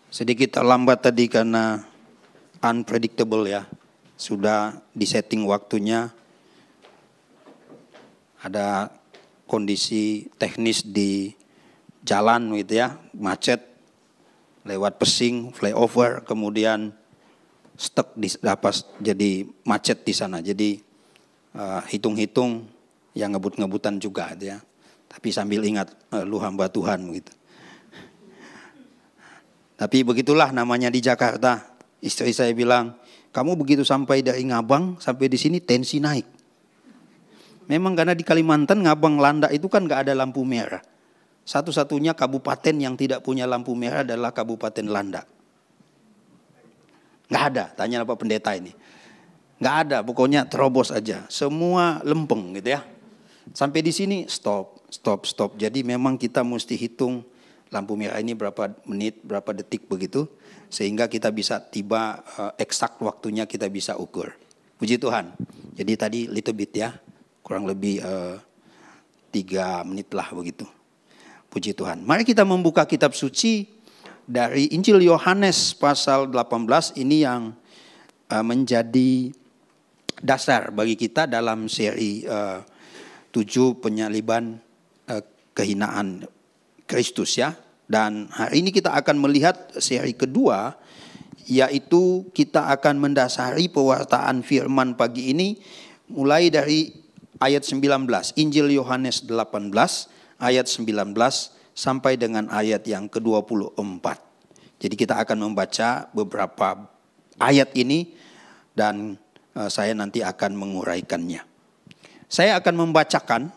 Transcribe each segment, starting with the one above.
Sedikit terlambat tadi karena unpredictable ya. Sudah disetting waktunya. Ada kondisi teknis di jalan gitu ya, macet, lewat Pesing, flyover, kemudian stuck di jadi macet di sana. Jadi hitung-hitung yang ngebut-ngebutan juga gitu ya. Tapi sambil ingat lu hamba Tuhan gitu. Tapi begitulah namanya di Jakarta. Istri saya bilang, kamu begitu sampai dari Ngabang sampai di sini tensi naik. Memang karena di Kalimantan Ngabang Landak itu kan gak ada lampu merah. Satu-satunya kabupaten yang tidak punya lampu merah adalah Kabupaten Landak. Gak ada, tanya Pak Pendeta ini. Gak ada, pokoknya terobos aja. Semua lempeng gitu ya. Sampai di sini stop. Jadi memang kita mesti hitung lampu merah ini berapa menit, berapa detik begitu. Sehingga kita bisa tiba eksak waktunya kita bisa ukur. Puji Tuhan. Jadi tadi little bit ya. Kurang lebih 3 menit lah begitu. Puji Tuhan. Mari kita membuka kitab suci dari Injil Yohanes pasal 18. Ini yang menjadi dasar bagi kita dalam seri 7 penyaliban kehinaan Kristus ya. Dan hari ini kita akan melihat seri kedua, yaitu kita akan mendasari pewartaan firman pagi ini mulai dari ayat 19, Injil Yohanes 18 ayat 19 sampai dengan ayat yang ke-24. Jadi kita akan membaca beberapa ayat ini dan saya nanti akan menguraikannya. Saya akan membacakan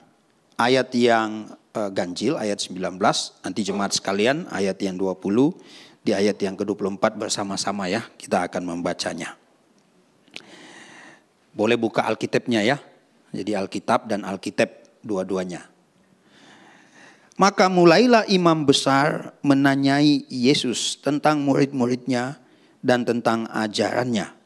ayat yang ganjil, ayat 19, nanti jemaat sekalian ayat yang 20, di ayat yang ke-24 bersama-sama ya, kita akan membacanya. Boleh buka Alkitabnya ya, jadi Alkitab dan Alkitab dua-duanya. Maka mulailah imam besar menanyai Yesus tentang murid-muridnya dan tentang ajarannya.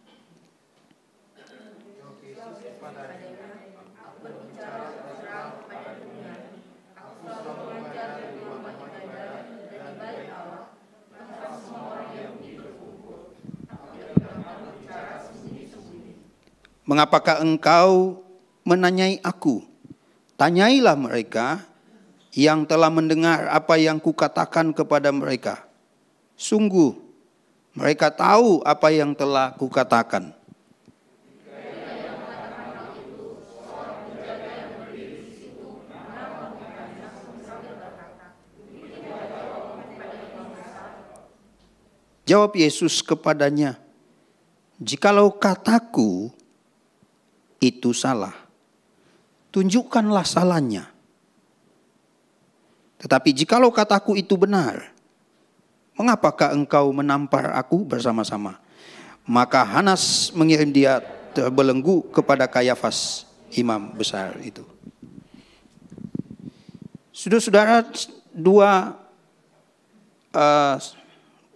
Mengapakah engkau menanyai aku? Tanyailah mereka yang telah mendengar apa yang kukatakan kepada mereka. Sungguh, mereka tahu apa yang telah kukatakan. Jawab Yesus kepadanya, jikalau kataku itu salah, tunjukkanlah salahnya. Tetapi jikalau kataku itu benar, mengapakah engkau menampar aku bersama-sama? Maka Hanas mengirim dia terbelenggu kepada Kayafas, imam besar itu. Saudara-saudara, dua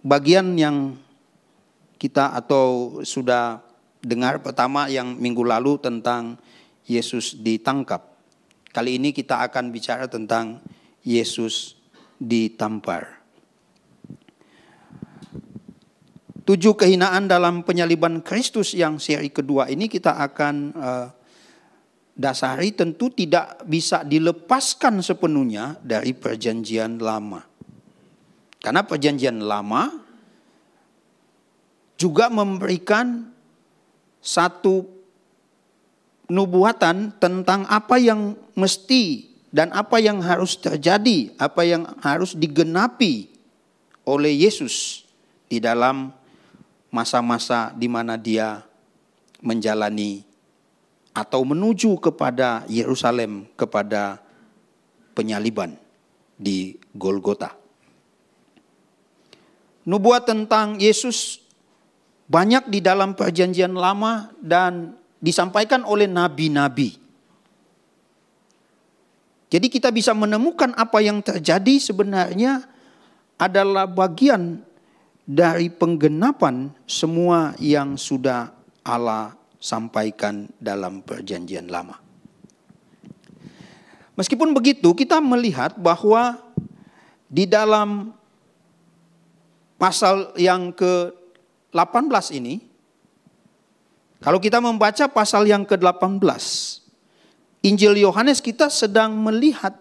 bagian yang kita atau sudah dengar. Pertama yang minggu lalu tentang Yesus ditangkap. Kali ini kita akan bicara tentang Yesus ditampar. 7 kehinaan dalam penyaliban Kristus yang seri kedua ini kita akan dasari tentu tidak bisa dilepaskan sepenuhnya dari perjanjian lama. Karena perjanjian lama juga memberikan satu nubuatan tentang apa yang mesti dan apa yang harus terjadi, apa yang harus digenapi oleh Yesus di dalam masa-masa di mana dia menjalani atau menuju kepada Yerusalem, kepada penyaliban di Golgota. Nubuat tentang Yesus banyak di dalam perjanjian lama dan disampaikan oleh nabi-nabi. Jadi kita bisa menemukan apa yang terjadi sebenarnya adalah bagian dari penggenapan semua yang sudah Allah sampaikan dalam perjanjian lama. Meskipun begitu, kita melihat bahwa di dalam pasal yang ke-18 ini, kalau kita membaca pasal yang ke-18, Injil Yohanes kita sedang melihat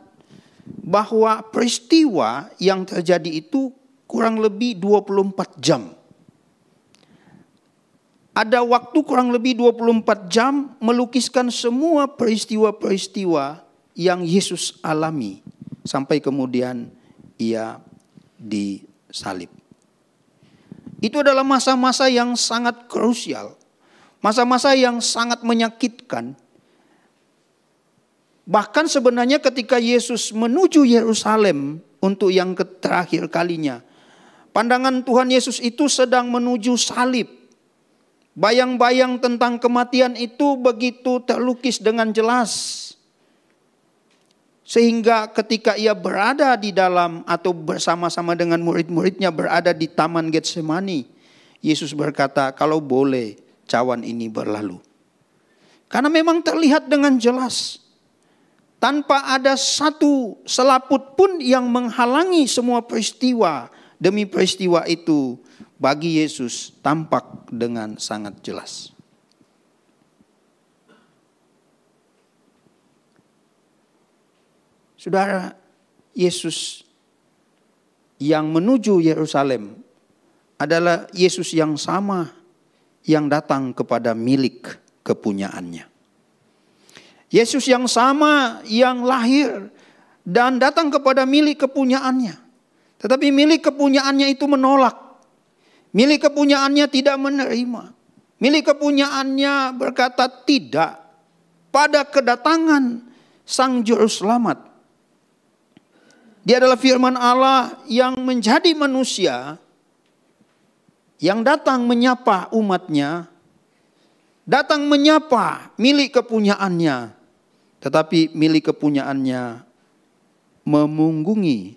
bahwa peristiwa yang terjadi itu kurang lebih 24 jam. Ada waktu kurang lebih 24 jam melukiskan semua peristiwa-peristiwa yang Yesus alami sampai kemudian ia disalib. Itu adalah masa-masa yang sangat krusial. Masa-masa yang sangat menyakitkan. Bahkan sebenarnya ketika Yesus menuju Yerusalem untuk yang terakhir kalinya, pandangan Tuhan Yesus itu sedang menuju salib. Bayang-bayang tentang kematian itu begitu terlukis dengan jelas. Sehingga ketika ia berada di dalam atau bersama-sama dengan murid-muridnya berada di Taman Getsemani, Yesus berkata, kalau boleh cawan ini berlalu. Karena memang terlihat dengan jelas. Tanpa ada satu selaput pun yang menghalangi semua peristiwa demi peristiwa itu bagi Yesus tampak dengan sangat jelas. Saudara, Yesus yang menuju Yerusalem adalah Yesus yang sama yang datang kepada milik kepunyaannya. Yesus yang sama yang lahir dan datang kepada milik kepunyaannya. Tetapi milik kepunyaannya itu menolak. Milik kepunyaannya tidak menerima. Milik kepunyaannya berkata tidak pada kedatangan Sang Juru Selamat. Dia adalah firman Allah yang menjadi manusia, yang datang menyapa umatnya, datang menyapa milik kepunyaannya. Tetapi milik kepunyaannya memunggungi,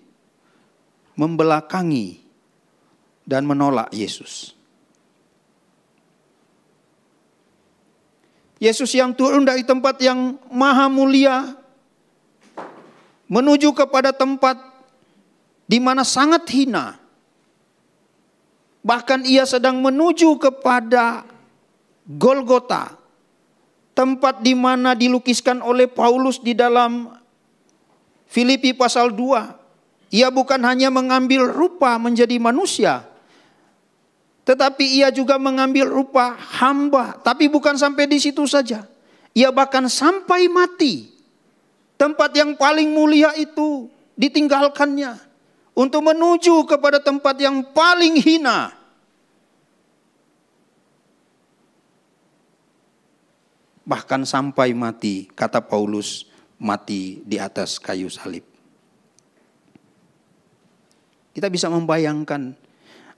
membelakangi, dan menolak Yesus. Yesus yang turun dari tempat yang maha mulia, menuju kepada tempat di mana sangat hina. Bahkan ia sedang menuju kepada Golgota, tempat di mana dilukiskan oleh Paulus di dalam Filipi pasal 2. Ia bukan hanya mengambil rupa menjadi manusia, tetapi ia juga mengambil rupa hamba. Tapi bukan sampai di situ saja. Ia bahkan sampai mati. Tempat yang paling mulia itu ditinggalkannya untuk menuju kepada tempat yang paling hina. Bahkan sampai mati, kata Paulus, mati di atas kayu salib. Kita bisa membayangkan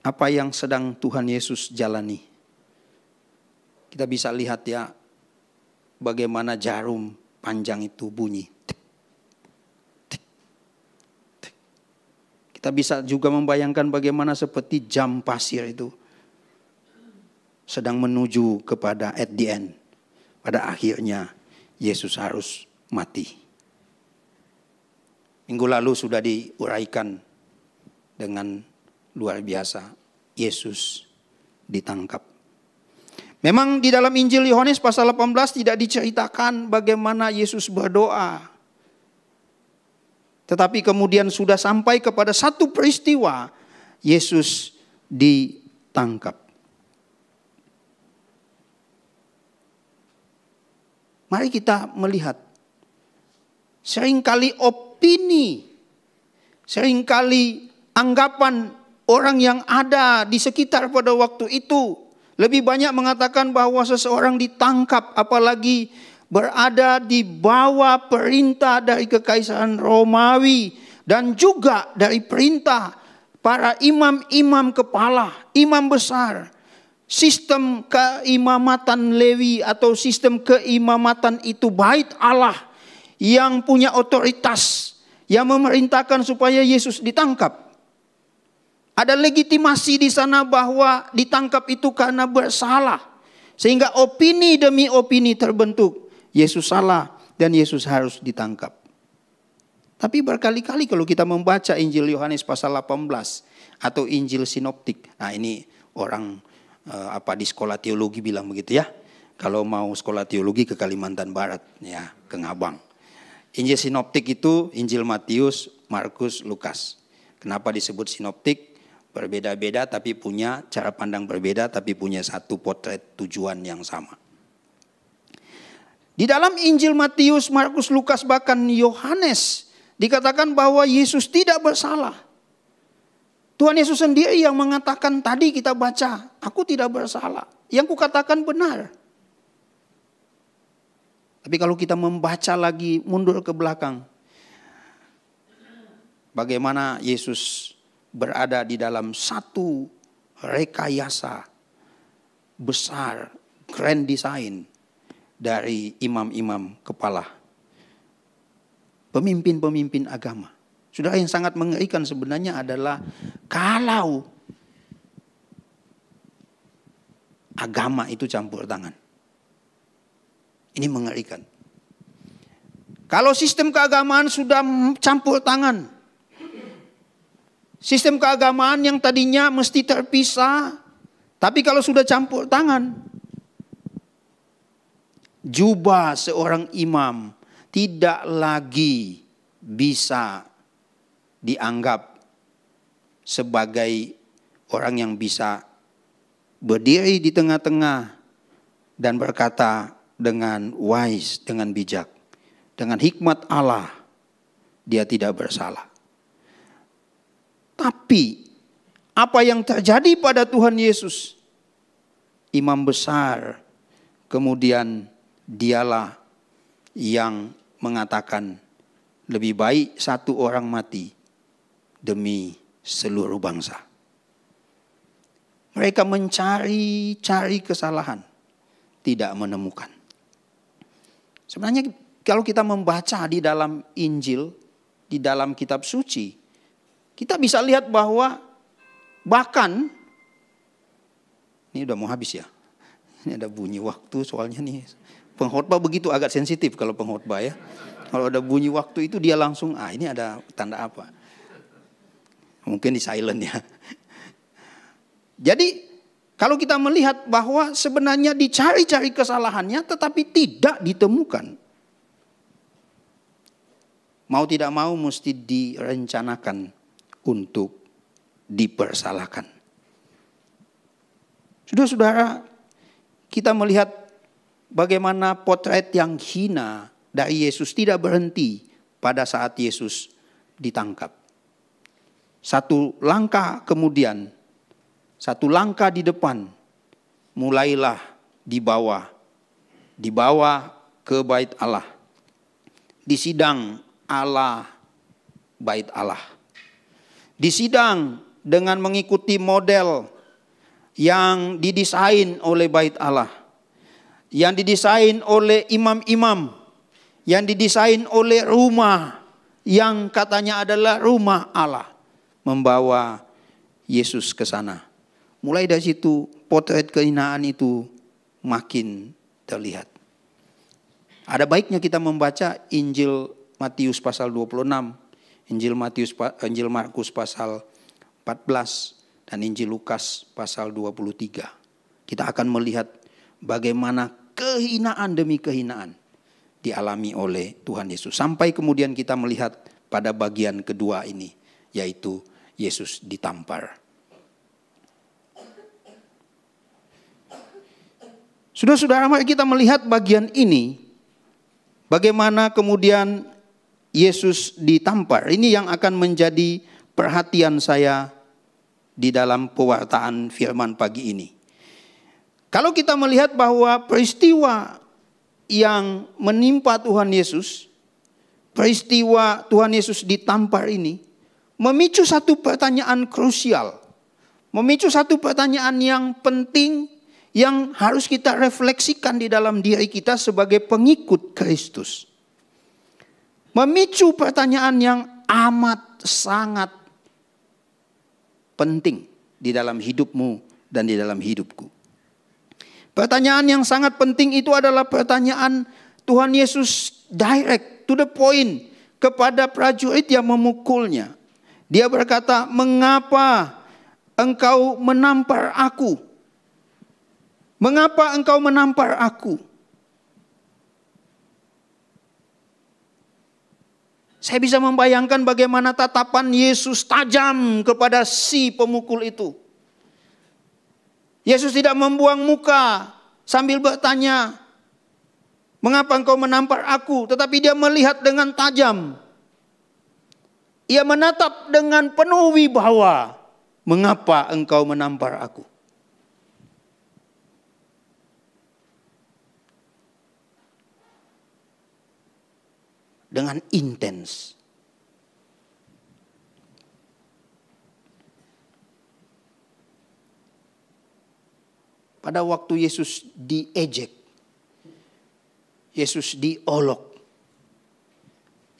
apa yang sedang Tuhan Yesus jalani. Kita bisa lihat ya bagaimana jarum panjang itu bunyi. Kita bisa juga membayangkan bagaimana seperti jam pasir itu sedang menuju kepada at the end. Pada akhirnya Yesus harus mati. Minggu lalu sudah diuraikan dengan luar biasa. Yesus ditangkap. Memang di dalam Injil Yohanes pasal 18 tidak diceritakan bagaimana Yesus berdoa. Tetapi kemudian sudah sampai kepada satu peristiwa, Yesus ditangkap. Mari kita melihat, seringkali opini, seringkali anggapan orang yang ada di sekitar pada waktu itu lebih banyak mengatakan bahwa seseorang ditangkap, apalagi berada di bawah perintah dari Kekaisaran Romawi dan juga dari perintah para imam-imam kepala, imam besar. Sistem keimamatan Lewi atau sistem keimamatan itu bait Allah yang punya otoritas, yang memerintahkan supaya Yesus ditangkap. Ada legitimasi di sana bahwa ditangkap itu karena bersalah. Sehingga opini demi opini terbentuk. Yesus salah dan Yesus harus ditangkap. Tapi berkali-kali kalau kita membaca Injil Yohanes pasal 18 atau Injil Sinoptik. Nah ini orang di sekolah teologi bilang begitu ya. Kalau mau sekolah teologi ke Kalimantan Barat, ya ke Ngabang. Injil Sinoptik itu Injil Matius, Markus, Lukas. Kenapa disebut sinoptik? Berbeda-beda tapi punya cara pandang berbeda, tapi punya satu potret tujuan yang sama. Di dalam Injil Matius, Markus, Lukas, bahkan Yohanes dikatakan bahwa Yesus tidak bersalah. Tuhan Yesus sendiri yang mengatakan tadi kita baca, aku tidak bersalah. Yang kukatakan benar. Tapi kalau kita membaca lagi mundur ke belakang, bagaimana Yesus berada di dalam satu rekayasa besar, grand design dari imam-imam kepala, pemimpin-pemimpin agama. Saudara, yang sangat mengerikan sebenarnya adalah kalau agama itu campur tangan. Ini mengerikan. Kalau sistem keagamaan sudah campur tangan, sistem keagamaan yang tadinya mesti terpisah, tapi kalau sudah campur tangan, jubah seorang imam tidak lagi bisa dianggap sebagai orang yang bisa berdiri di tengah-tengah dan berkata dengan wise, dengan bijak, dengan hikmat Allah, dia tidak bersalah. Tapi apa yang terjadi pada Tuhan Yesus, imam besar, kemudian dialah yang mengatakan lebih baik satu orang mati demi seluruh bangsa. Mereka mencari kesalahan, tidak menemukan. Sebenarnya kalau kita membaca di dalam Injil, di dalam kitab suci, kita bisa lihat bahwa bahkan, ini udah mau habis ya. Ini ada bunyi waktu soalnya nih. Pengkhotbah begitu agak sensitif kalau pengkhotbah ya. Kalau ada bunyi waktu itu dia langsung, ini ada tanda apa. Mungkin di silent ya. Jadi kalau kita melihat bahwa sebenarnya dicari-cari kesalahannya tetapi tidak ditemukan. Mau tidak mau mesti direncanakan untuk dipersalahkan. Saudara-saudara, kita melihat bagaimana potret yang hina dari Yesus tidak berhenti pada saat Yesus ditangkap. Satu langkah kemudian, satu langkah di depan, mulailah dibawa ke bait Allah. Disidang Allah bait Allah. Disidang dengan mengikuti model yang didesain oleh bait Allah. Yang didesain oleh imam-imam. Yang didesain oleh rumah yang katanya adalah rumah Allah. Membawa Yesus ke sana. Mulai dari situ potret kehinaan itu makin terlihat. Ada baiknya kita membaca Injil Matius pasal 26. Injil Markus pasal 14 dan Injil Lukas pasal 23. Kita akan melihat bagaimana kehinaan demi kehinaan dialami oleh Tuhan Yesus. Sampai kemudian kita melihat pada bagian kedua ini, yaitu Yesus ditampar. Saudara-saudara, mari kita melihat bagian ini. Bagaimana kemudian Yesus ditampar. Ini yang akan menjadi perhatian saya di dalam pewartaan firman pagi ini. Kalau kita melihat bahwa peristiwa yang menimpa Tuhan Yesus, peristiwa Tuhan Yesus ditampar ini, memicu satu pertanyaan krusial. Memicu satu pertanyaan yang penting yang harus kita refleksikan di dalam diri kita sebagai pengikut Kristus. Memicu pertanyaan yang amat sangat penting di dalam hidupmu dan di dalam hidupku. Pertanyaan yang sangat penting itu adalah pertanyaan Tuhan Yesus direct, to the point. kepada prajurit yang memukulnya. Dia berkata, "Mengapa engkau menampar aku? Mengapa engkau menampar aku?" Saya bisa membayangkan bagaimana tatapan Yesus tajam kepada si pemukul itu. Yesus tidak membuang muka sambil bertanya, "Mengapa engkau menampar aku?" Tetapi dia melihat dengan tajam. Ia menatap dengan penuh wibawa, "Mengapa engkau menampar aku?" Dengan intens. Pada waktu Yesus diejek, Yesus diolok,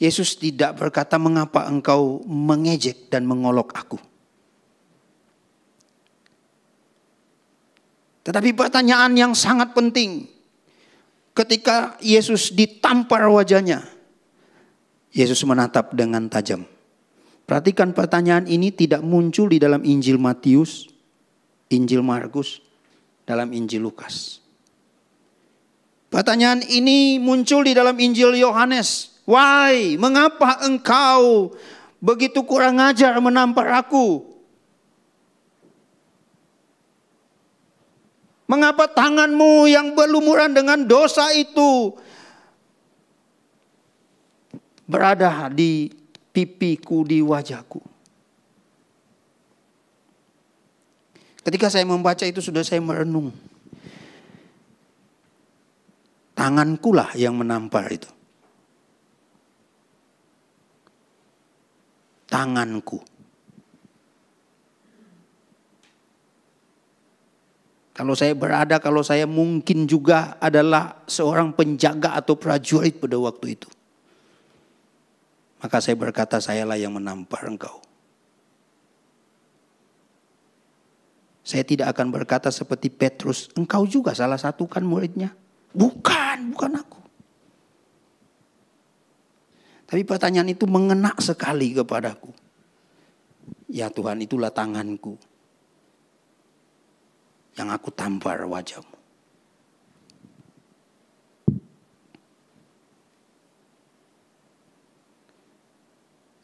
Yesus tidak berkata, "Mengapa engkau mengejek dan mengolok aku?" Tetapi pertanyaan yang sangat penting, ketika Yesus ditampar wajahnya, Yesus menatap dengan tajam. Perhatikan, pertanyaan ini tidak muncul di dalam Injil Matius, Injil Markus, dalam Injil Lukas. Pertanyaan ini muncul di dalam Injil Yohanes. "Why? Mengapa engkau begitu kurang ajar menampar aku? Mengapa tanganmu yang berlumuran dengan dosa itu berada di pipiku, di wajahku?" Ketika saya membaca itu sudah saya merenung. Tangankulah yang menampar itu. Tanganku. Kalau saya mungkin juga adalah seorang penjaga atau prajurit pada waktu itu, maka saya berkata, "Sayalah yang menampar engkau." Saya tidak akan berkata seperti Petrus, "Engkau juga salah satu kan muridnya." Bukan aku. Tapi pertanyaan itu mengena sekali kepadaku. Ya Tuhan, itulah tanganku yang aku tampar wajahmu.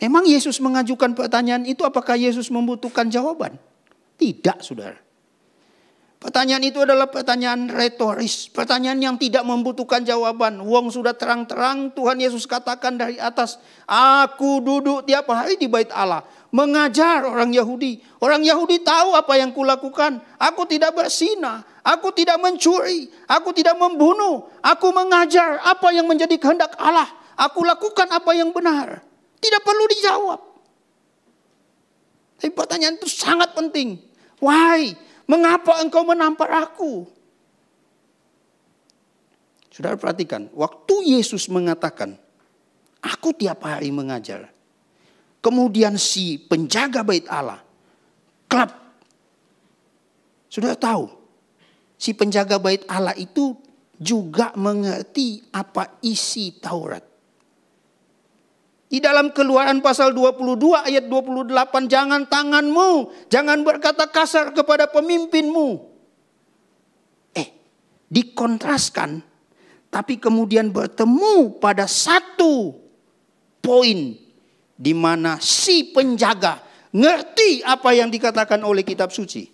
Memang Yesus mengajukan pertanyaan itu, apakah Yesus membutuhkan jawaban? Tidak, saudara. Pertanyaan itu adalah pertanyaan retoris. Pertanyaan yang tidak membutuhkan jawaban. Wong sudah terang-terang Tuhan Yesus katakan dari atas, "Aku duduk tiap hari di bait Allah, mengajar orang Yahudi. Orang Yahudi tahu apa yang kulakukan. Aku tidak berzina, aku tidak mencuri, aku tidak membunuh. Aku mengajar apa yang menjadi kehendak Allah. Aku lakukan apa yang benar." Tidak perlu dijawab. Tapi pertanyaan itu sangat penting. Why? Mengapa engkau menampar aku? Saudara perhatikan, waktu Yesus mengatakan, "Aku tiap hari mengajar." Kemudian si penjaga bait Allah, klap. Saudara tahu, si penjaga bait Allah itu juga mengerti apa isi Taurat. Di dalam Keluaran pasal 22 ayat 28, jangan berkata kasar kepada pemimpinmu. Dikontraskan, tapi kemudian bertemu pada satu poin di mana si penjaga ngerti apa yang dikatakan oleh kitab suci.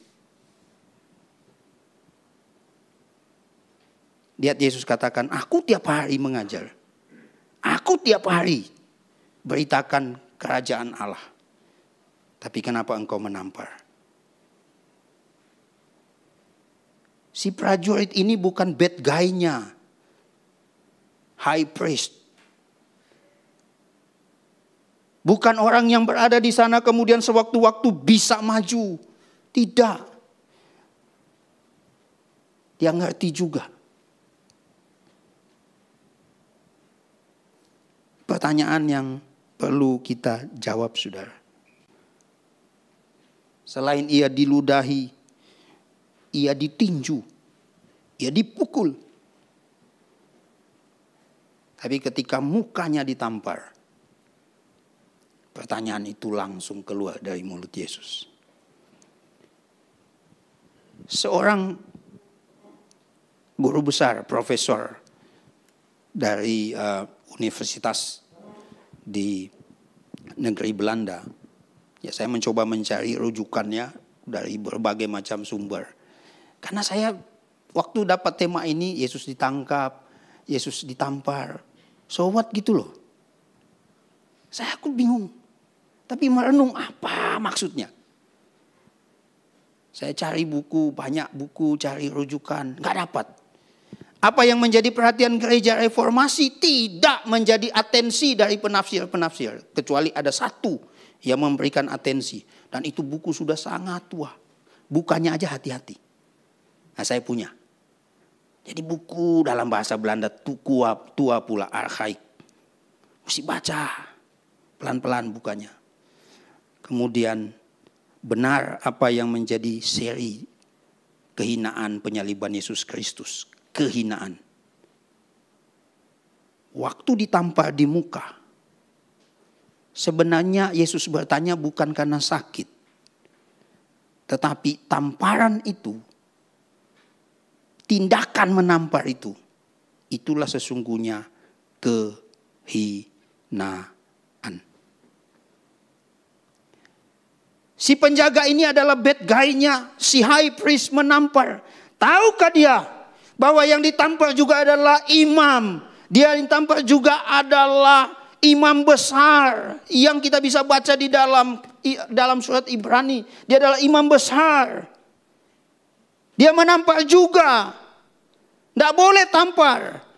Lihat Yesus katakan, "Aku tiap hari mengajar. Aku tiap hari beritakan kerajaan Allah. Tapi kenapa engkau menampar?" Si prajurit ini bukan bad guy-nya, high priest. Bukan orang yang berada di sana kemudian sewaktu-waktu bisa maju. Tidak. Dia ngerti juga. Pertanyaan yang perlu kita jawab, saudara. Selain ia diludahi, ia ditinju, ia dipukul. Tapi ketika mukanya ditampar, Pertanyaan itu langsung keluar dari mulut Yesus. Seorang guru besar, profesor dari universitas di negeri Belanda. Ya, saya mencoba mencari rujukannya dari berbagai macam sumber. Karena saya waktu dapat tema ini, Yesus ditangkap, Yesus ditampar. So what gitu loh. Aku bingung. Tapi merenung apa maksudnya. Saya cari buku, banyak buku, cari rujukan. Gak dapat. Apa yang menjadi perhatian gereja reformasi tidak menjadi atensi dari penafsir-penafsir. Kecuali ada satu yang memberikan atensi. Dan itu buku sudah sangat tua. Bukannya aja hati-hati. Nah, saya punya. Jadi buku dalam bahasa Belanda tua pula, arkaik. Mesti baca. Pelan-pelan bukanya. Kemudian benar apa yang menjadi seri kehinaan penyaliban Yesus Kristus. Kehinaan. Waktu ditampar di muka. Sebenarnya Yesus bertanya bukan karena sakit. Tetapi tamparan itu, tindakan menampar itu, itulah sesungguhnya kehinaan. Si penjaga ini adalah bad guy-nya, si high priest menampar. Tahukah dia bahwa yang ditampar juga adalah imam. Dia ditampar juga adalah imam besar yang kita bisa baca di dalam surat Ibrani. Dia adalah imam besar. Dia menampar juga. Tidak boleh tampar.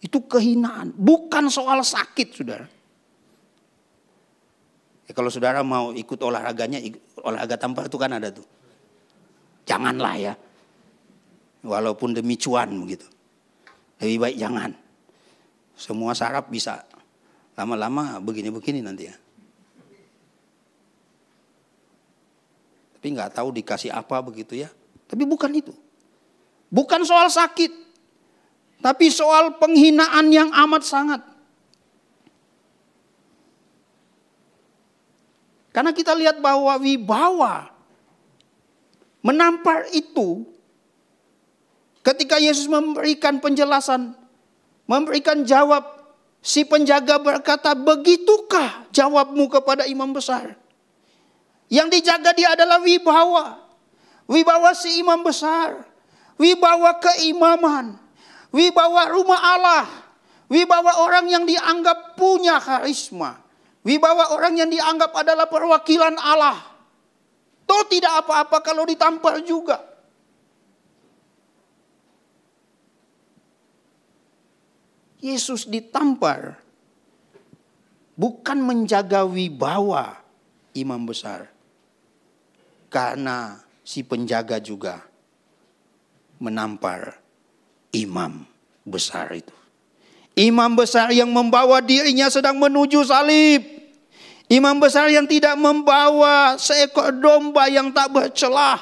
Itu kehinaan. Bukan soal sakit, saudara. Ya, kalau saudara mau ikut olahraganya, olahraga tampar itu kan ada tuh. Janganlah ya. Walaupun demi cuan begitu. Lebih baik jangan. Semua saraf bisa. Lama-lama begini-begini nanti ya. Tapi nggak tahu dikasih apa begitu ya. Tapi bukan itu. Bukan soal sakit. Tapi soal penghinaan yang amat sangat. Karena kita lihat bahwa wibawa menampar itu, ketika Yesus memberikan penjelasan, memberikan jawab, si penjaga berkata, begitukah jawabmu kepada imam besar? Yang dijaga dia adalah wibawa. Wibawa si imam besar. Wibawa keimaman. Wibawa rumah Allah. Wibawa orang yang dianggap punya karisma. Wibawa orang yang dianggap adalah perwakilan Allah. Toh tidak apa-apa kalau ditampar juga. Yesus ditampar bukan menjaga wibawa imam besar. Karena si penjaga juga menampar imam besar itu. Imam besar yang membawa dirinya sedang menuju salib. Imam besar yang tidak membawa seekor domba yang tak bercelah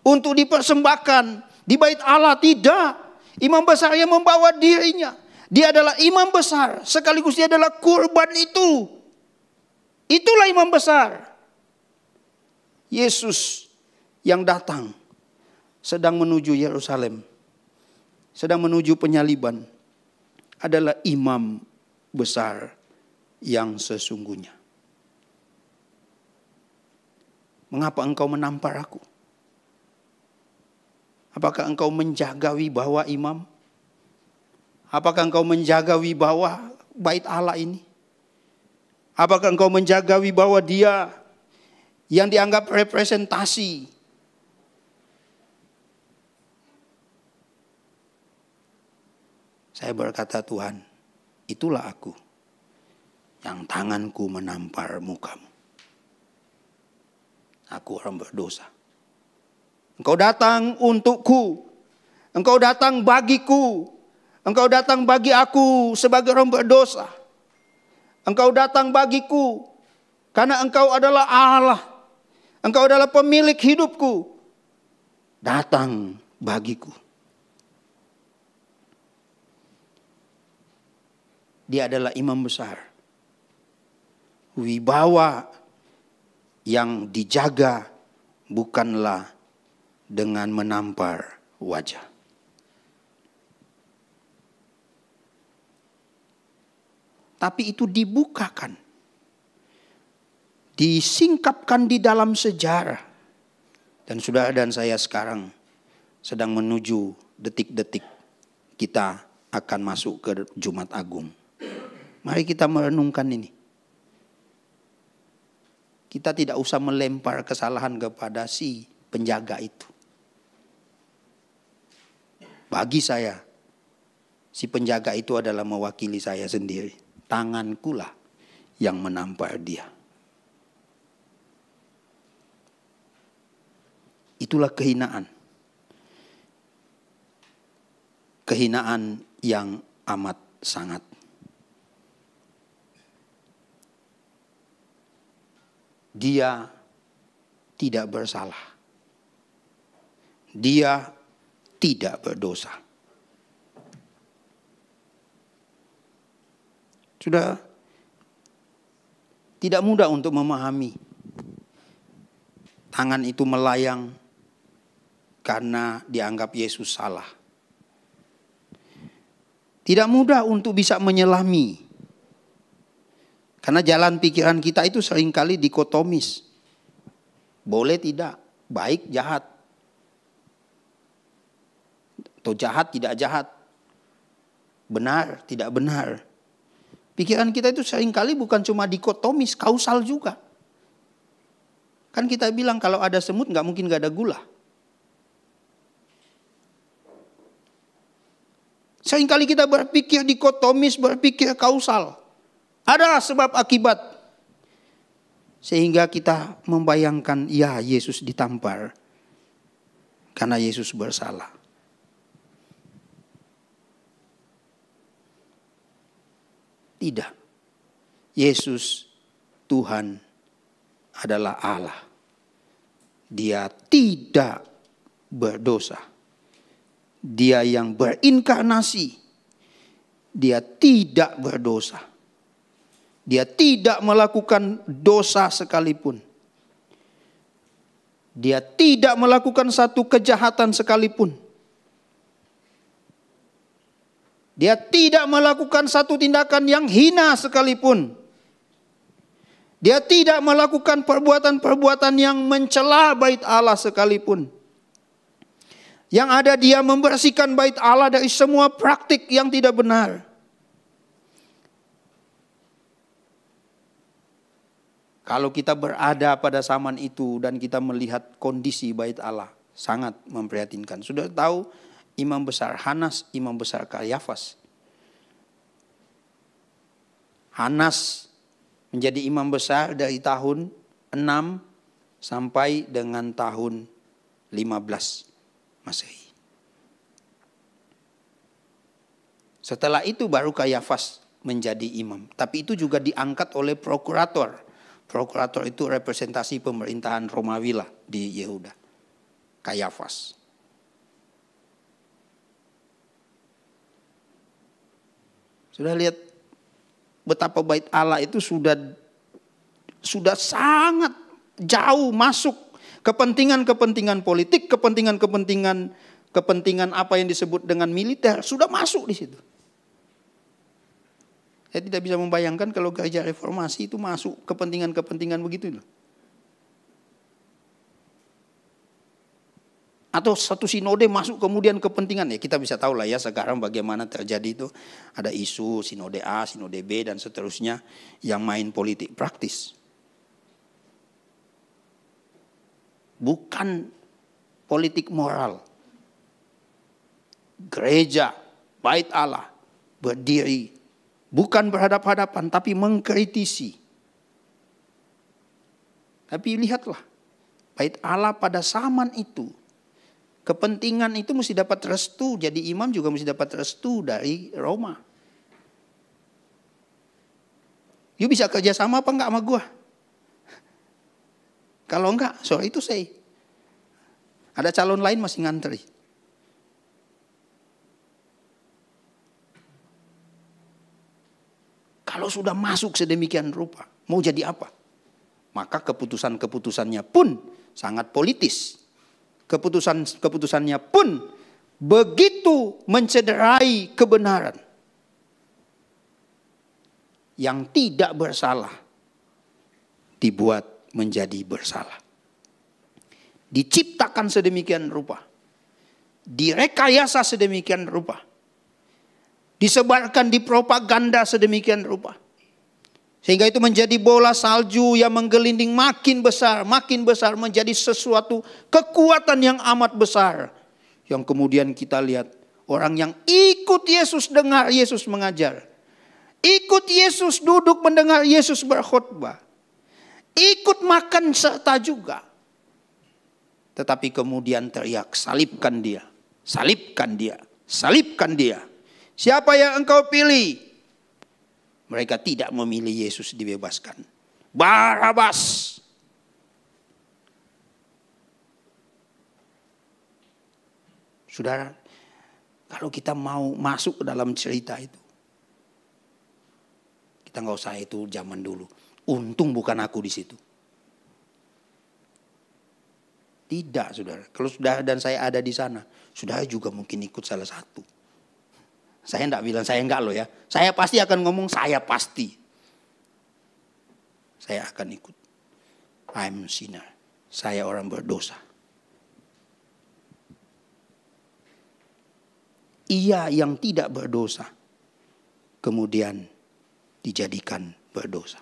untuk dipersembahkan di bait Allah. Tidak. Imam besar yang membawa dirinya. Dia adalah imam besar. Sekaligus dia adalah kurban itu. Itulah imam besar. Yesus yang datang sedang menuju Yerusalem. Sedang menuju penyaliban, adalah imam besar yang sesungguhnya. Mengapa engkau menampar aku? Apakah engkau menjaga wibawa imam? Apakah engkau menjaga wibawa bait Allah ini? Apakah engkau menjaga wibawa dia yang dianggap representasi? Saya berkata, Tuhan, itulah aku yang tanganku menampar mukamu. Aku orang berdosa. Engkau datang untukku. Engkau datang bagiku. Engkau datang bagi aku sebagai orang berdosa. Engkau datang bagiku karena engkau adalah Allah. Engkau adalah pemilik hidupku. Datang bagiku. Dia adalah imam besar. Wibawa yang dijaga bukanlah dengan menampar wajah. Tapi itu dibukakan. Disingkapkan di dalam sejarah. Dan saudara dan saya sekarang sedang menuju detik-detik kita akan masuk ke Jumat Agung. Mari kita merenungkan ini. Kita tidak usah melempar kesalahan kepada si penjaga itu. Bagi saya, si penjaga itu adalah mewakili saya sendiri. Tangankulah yang menampar dia. Itulah kehinaan. Kehinaan yang amat sangat. Dia tidak bersalah. Dia tidak berdosa. Sudah tidak mudah untuk memahami. Tangan itu melayang karena dianggap Yesus salah. Tidak mudah untuk bisa menyelami. Karena jalan pikiran kita itu seringkali dikotomis. Boleh tidak, baik jahat. Atau jahat tidak jahat. Benar tidak benar. Pikiran kita itu seringkali bukan cuma dikotomis, kausal juga. Kan kita bilang kalau ada semut nggak mungkin nggak ada gula. Seringkali kita berpikir dikotomis, berpikir kausal. Ada sebab akibat. Sehingga kita membayangkan, ya Yesus ditampar karena Yesus bersalah. Tidak. Yesus Tuhan adalah Allah. Dia tidak berdosa. Dia yang berinkarnasi. Dia tidak berdosa. Dia tidak melakukan dosa sekalipun. Dia tidak melakukan satu kejahatan sekalipun. Dia tidak melakukan satu tindakan yang hina sekalipun. Dia tidak melakukan perbuatan-perbuatan yang mencela bait Allah sekalipun. Yang ada dia membersihkan bait Allah dari semua praktik yang tidak benar. Kalau kita berada pada zaman itu dan kita melihat kondisi bait Allah, sangat memprihatinkan. Sudah tahu imam besar Hanas, imam besar Kayafas. Hanas menjadi imam besar dari tahun 6 sampai dengan tahun 15 Masehi. Setelah itu baru Kayafas menjadi imam. Tapi itu juga diangkat oleh prokurator. Prokurator itu representasi pemerintahan Romawi lah di Yehuda. Kayafas. Sudah lihat betapa bait Allah itu sudah sangat jauh masuk kepentingan-kepentingan politik, kepentingan apa yang disebut dengan militer sudah masuk di situ. Saya tidak bisa membayangkan kalau gereja reformasi itu masuk kepentingan-kepentingan begitu loh. Atau satu sinode masuk kemudian kepentingan. Ya kita bisa tahu lah ya sekarang bagaimana terjadi itu. Ada isu sinode A, sinode B dan seterusnya yang main politik praktis. Bukan politik moral. Gereja, bait Allah berdiri. Bukan berhadap-hadapan tapi mengkritisi. Tapi lihatlah. Bait Allah pada zaman itu. Kepentingan itu mesti dapat restu. Jadi imam juga mesti dapat restu dari Roma. You bisa kerja sama apa enggak sama gua? Kalau enggak, sorry itu say. Ada calon lain masih ngantri. Kalau sudah masuk sedemikian rupa, mau jadi apa? Maka keputusan-keputusannya pun sangat politis. Keputusannya pun begitu mencederai kebenaran. Yang tidak bersalah dibuat menjadi bersalah. Diciptakan sedemikian rupa. Direkayasa sedemikian rupa. Disebarkan di propaganda sedemikian rupa. Sehingga itu menjadi bola salju yang menggelinding makin besar menjadi sesuatu kekuatan yang amat besar. Yang kemudian kita lihat orang yang ikut Yesus, dengar Yesus mengajar. Ikut Yesus duduk mendengar Yesus berkhotbah. Ikut makan serta juga. Tetapi kemudian teriak, salibkan dia, salibkan dia, salibkan dia. Siapa yang engkau pilih? Mereka tidak memilih Yesus dibebaskan. Barabas. Saudara, kalau kita mau masuk ke dalam cerita itu, kita nggak usah itu zaman dulu. Untung bukan aku di situ. Tidak, saudara. Kalau saudara dan saya ada di sana, saudara juga mungkin ikut salah satu. Saya enggak bilang saya enggak loh ya. Saya pasti akan ngomong saya pasti. Saya akan ikut. I'm sinner. Saya orang berdosa. Ia yang tidak berdosa kemudian dijadikan berdosa.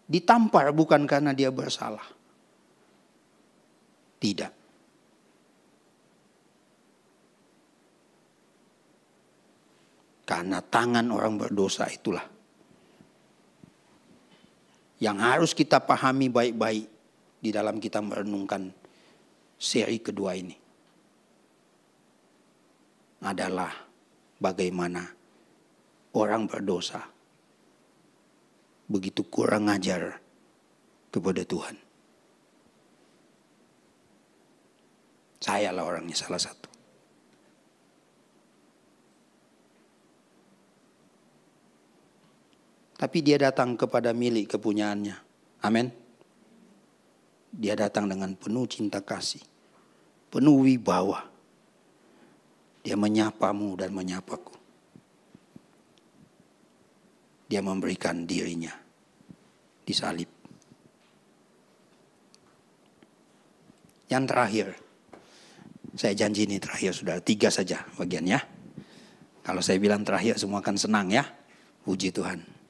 Ditampar bukan karena dia bersalah. Tidak. Karena tangan orang berdosa itulah yang harus kita pahami baik-baik di dalam kita merenungkan seri kedua ini. Adalah bagaimana orang berdosa begitu kurang ajar kepada Tuhan. Saya lah orangnya salah satu. Tapi dia datang kepada milik kepunyaannya. Amin. Dia datang dengan penuh cinta kasih. Penuh wibawa. Dia menyapamu dan menyapaku. Dia memberikan dirinya disalib. Yang terakhir. Saya janji ini terakhir sudah 3 saja bagiannya. Kalau saya bilang terakhir semua akan senang ya. Puji Tuhan.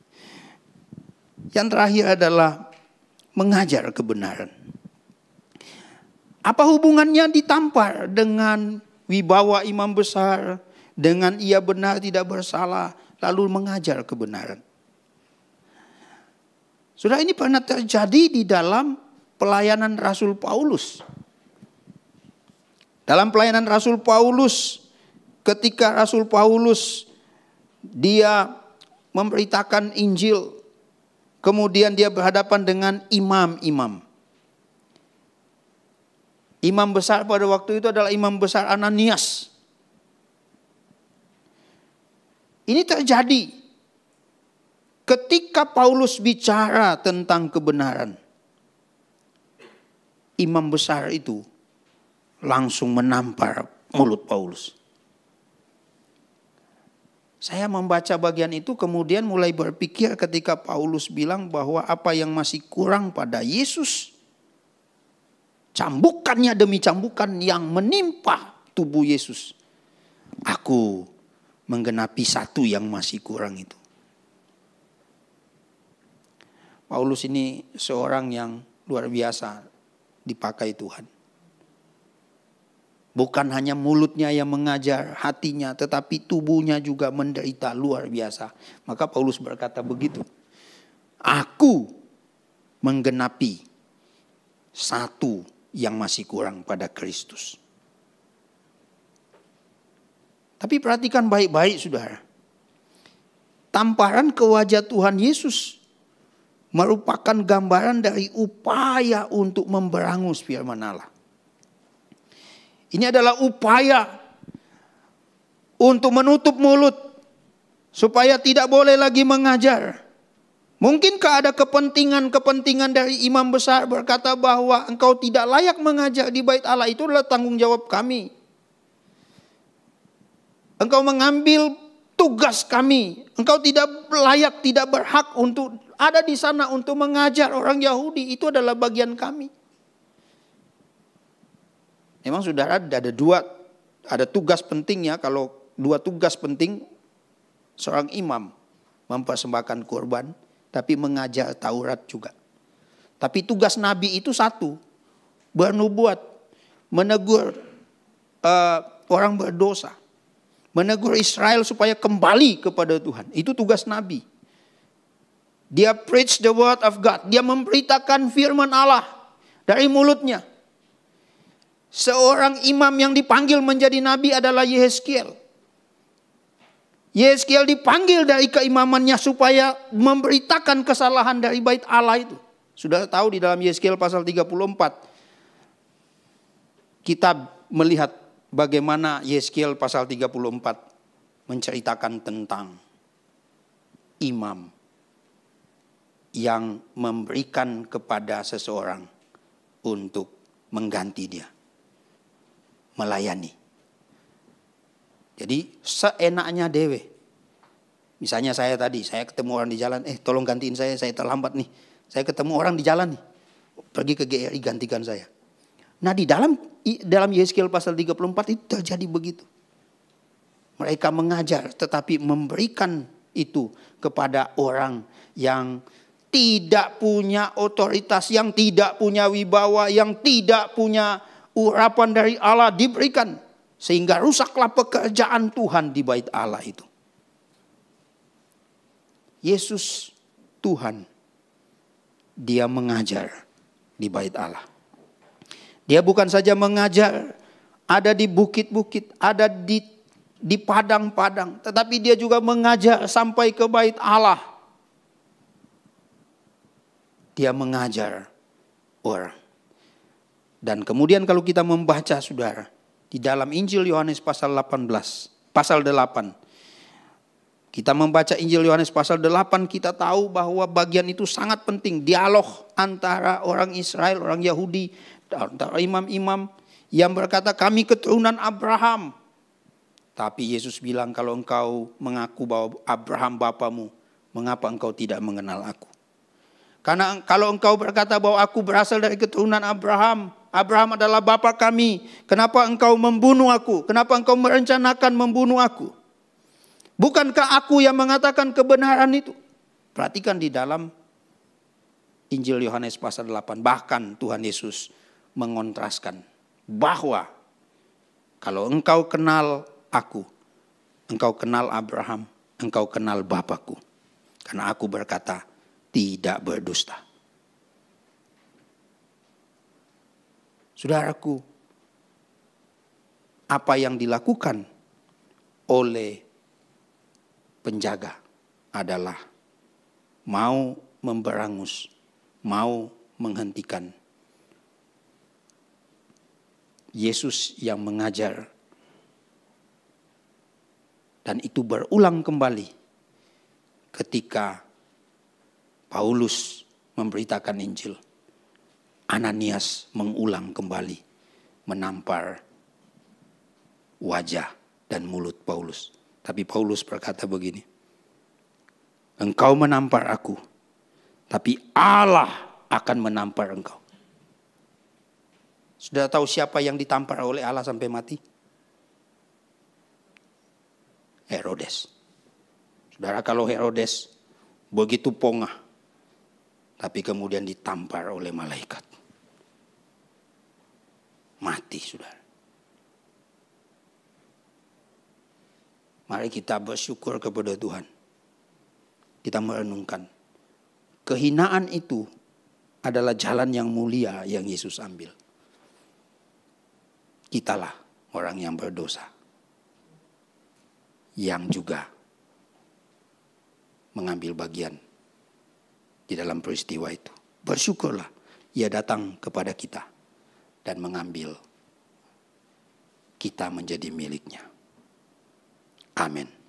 Yang terakhir adalah mengajar kebenaran. Apa hubungannya ditampar dengan wibawa imam besar, dengan ia benar tidak bersalah, lalu mengajar kebenaran? Sudah ini pernah terjadi di dalam pelayanan Rasul Paulus. Dalam pelayanan Rasul Paulus, ketika Rasul Paulus dia memberitakan Injil, kemudian dia berhadapan dengan imam-imam. Imam besar pada waktu itu adalah imam besar Ananias. Ini terjadi ketika Paulus bicara tentang kebenaran. Imam besar itu langsung menampar mulut Paulus. Saya membaca bagian itu kemudian mulai berpikir ketika Paulus bilang bahwa apa yang masih kurang pada Yesus, cambukannya demi cambukan yang menimpa tubuh Yesus. Aku menggenapi satu yang masih kurang itu. Paulus ini seorang yang luar biasa dipakai Tuhan. Bukan hanya mulutnya yang mengajar, hatinya, tetapi tubuhnya juga menderita luar biasa. Maka Paulus berkata begitu. Aku menggenapi satu yang masih kurang pada Kristus. Tapi perhatikan baik-baik saudara. Tamparan ke wajah Tuhan Yesus merupakan gambaran dari upaya untuk memberangus firman Allah. Ini adalah upaya untuk menutup mulut supaya tidak boleh lagi mengajar. Mungkinkah ada kepentingan dari imam besar berkata bahwa engkau tidak layak mengajar di bait Allah, itu adalah tanggung jawab kami. Engkau mengambil tugas kami. Engkau tidak layak, tidak berhak untuk ada di sana untuk mengajar orang Yahudi. Itu adalah bagian kami. Memang saudara ada tugas pentingnya. Kalau dua tugas penting seorang imam, mempersembahkan kurban, tapi mengajar Taurat juga. Tapi tugas nabi itu satu, bernubuat, menegur orang berdosa, menegur Israel supaya kembali kepada Tuhan. Itu tugas nabi. Dia preach the word of God. Dia memberitakan firman Allah dari mulutnya. Seorang imam yang dipanggil menjadi nabi adalah Yehezkiel. Yehezkiel dipanggil dari keimamannya supaya memberitakan kesalahan dari bait Allah itu. Sudah tahu di dalam Yehezkiel pasal 34. Kita melihat bagaimana Yehezkiel pasal 34 menceritakan tentang imam yang memberikan kepada seseorang untuk mengganti dia, melayani. Jadi seenaknya dewe. Misalnya saya ketemu orang di jalan, tolong gantiin saya terlambat nih. Saya ketemu orang di jalan nih, pergi ke GRI gantikan saya. Nah di dalam Yehezkiel pasal 34 itu terjadi begitu. Mereka mengajar tetapi memberikan itu kepada orang yang tidak punya otoritas, yang tidak punya wibawa, yang tidak punya urapan dari Allah diberikan. Sehingga rusaklah pekerjaan Tuhan di bait Allah itu. Yesus Tuhan, dia mengajar di bait Allah. Dia bukan saja mengajar ada di bukit-bukit, ada di padang-padang, tetapi dia juga mengajar sampai ke bait Allah. Dia mengajar orang. Dan kemudian kalau kita membaca saudara, di dalam Injil Yohanes pasal 8. Kita membaca Injil Yohanes pasal 8, kita tahu bahwa bagian itu sangat penting. Dialog antara orang Israel, orang Yahudi, antara imam-imam yang berkata kami keturunan Abraham. Tapi Yesus bilang kalau engkau mengaku bahwa Abraham bapamu, mengapa engkau tidak mengenal aku? Karena kalau engkau berkata bahwa aku berasal dari keturunan Abraham, Abraham adalah bapa kami. Kenapa engkau membunuh aku? Kenapa engkau merencanakan membunuh aku? Bukankah aku yang mengatakan kebenaran itu? Perhatikan di dalam Injil Yohanes pasal 8. Bahkan Tuhan Yesus mengontraskan bahwa kalau engkau kenal aku, engkau kenal Abraham, engkau kenal Bapakku. Karena aku berkata tidak berdusta. Saudaraku, apa yang dilakukan oleh penjaga adalah mau memberangus, mau menghentikan Yesus yang mengajar. Dan itu berulang kembali ketika Paulus memberitakan Injil. Ananias mengulang kembali menampar wajah dan mulut Paulus. Tapi Paulus berkata begini, engkau menampar aku, tapi Allah akan menampar engkau. Sudah tahu siapa yang ditampar oleh Allah sampai mati? Herodes. Saudara, kalau Herodes begitu pongah, tapi kemudian ditampar oleh malaikat. Mati, saudara. Mari kita bersyukur kepada Tuhan. Kita merenungkan. Kehinaan itu adalah jalan yang mulia yang Yesus ambil. Kitalah orang yang berdosa. Yang juga mengambil bagian di dalam peristiwa itu. Bersyukurlah ia datang kepada kita dan mengambil kita menjadi miliknya. Amin.